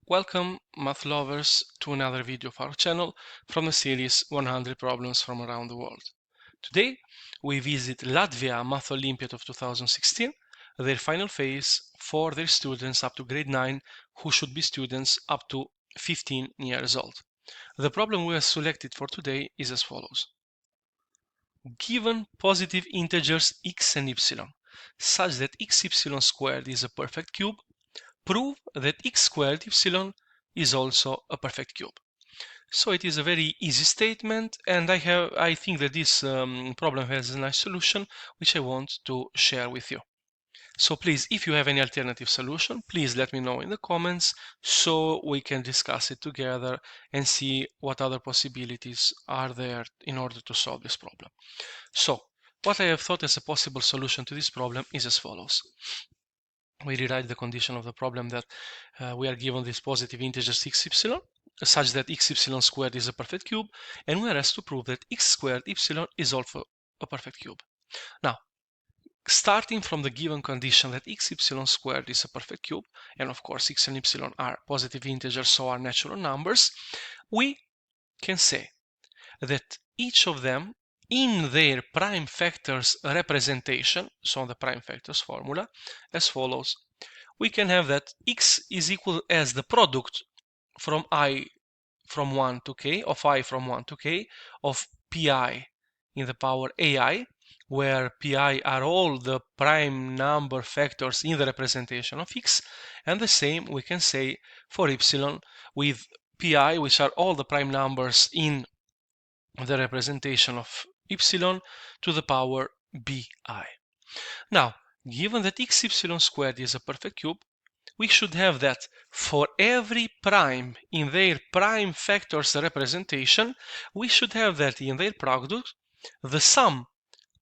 Welcome, math lovers, to another video of our channel from the series 100 Problems from Around the World. Today, we visit Latvia Math Olympiad of 2016, their final phase for their students up to grade 9, who should be students up to 15 years old. The problem we have selected for today is as follows. Given positive integers x and y, such that xy squared is a perfect cube, prove that x squared y is also a perfect cube. So it is a very easy statement, and I think that this problem has a nice solution which I want to share with you. So please, if you have any alternative solution, please let me know in the comments so we can discuss it together and see what other possibilities are there in order to solve this problem. So what I have thought as a possible solution to this problem is as follows. We rewrite the condition of the problem that we are given this positive integer xy such that xy squared is a perfect cube, and we are asked to prove that x squared y is also a perfect cube. Now, starting from the given condition that xy squared is a perfect cube, and of course x and y are positive integers, so are natural numbers, we can say that each of them in their prime factors representation, so the prime factors formula, as follows. We can have that x is equal as the product from I from 1 to k, of I from 1 to k, of pi in the power ai, where pi are all the prime number factors in the representation of x, and the same we can say for y with pi, which are all the prime numbers in the representation of y to the power bi. Now, given that xy squared is a perfect cube, we should have that for every prime in their prime factors representation, we should have that in their product, the sum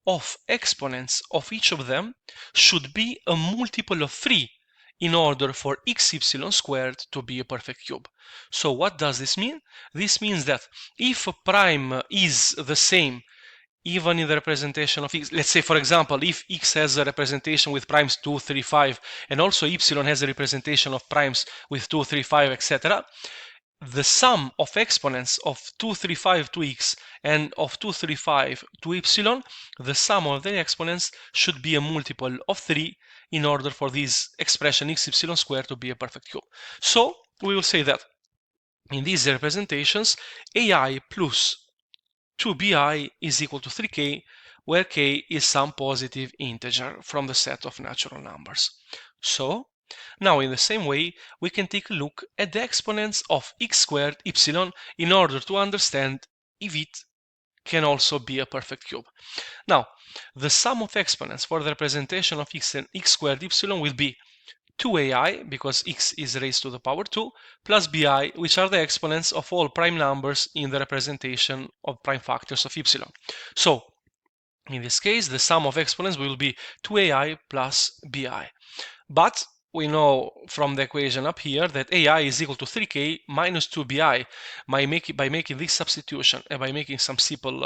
of exponents of each of them should be a multiple of 3 in order for xy squared to be a perfect cube. So what does this mean? This means that if a prime is the same even in the representation of x, let's say for example, if x has a representation with primes 2, 3, 5, and also y has a representation of primes with 2, 3, 5, etc., the sum of exponents of 2, 3, 5 to x and of 2, 3, 5 to y, the sum of their exponents should be a multiple of 3 in order for this expression xy squared to be a perfect cube. So we will say that in these representations, ai plus 2bi is equal to 3k, where k is some positive integer from the set of natural numbers. So, now in the same way, we can take a look at the exponents of x squared y in order to understand if it can also be a perfect cube. Now, the sum of exponents for the representation of x and x squared y will be 2ai, because x is raised to the power 2, plus bi, which are the exponents of all prime numbers in the representation of prime factors of y. So, in this case, the sum of exponents will be 2ai plus bi. But we know from the equation up here that ai is equal to 3k minus 2bi. By making this substitution and by making some simple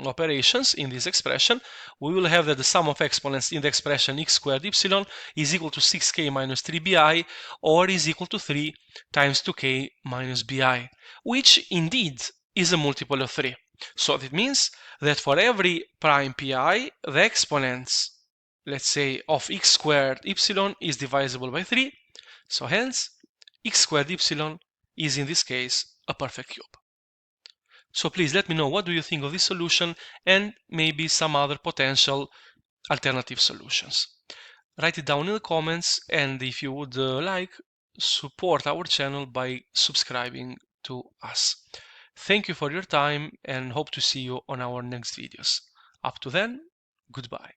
operations in this expression, we will have that the sum of exponents in the expression x squared y is equal to 6k minus 3bi, or is equal to 3 times 2k minus bi, which indeed is a multiple of 3. So that means that for every prime pi, the exponents, let's say, of x squared y is divisible by 3, so hence x squared y is in this case a perfect cube. So please let me know what do you think of this solution and maybe some other potential alternative solutions. Write it down in the comments, and if you would like, support our channel by subscribing to us. Thank you for your time and hope to see you on our next videos. Up to then, goodbye.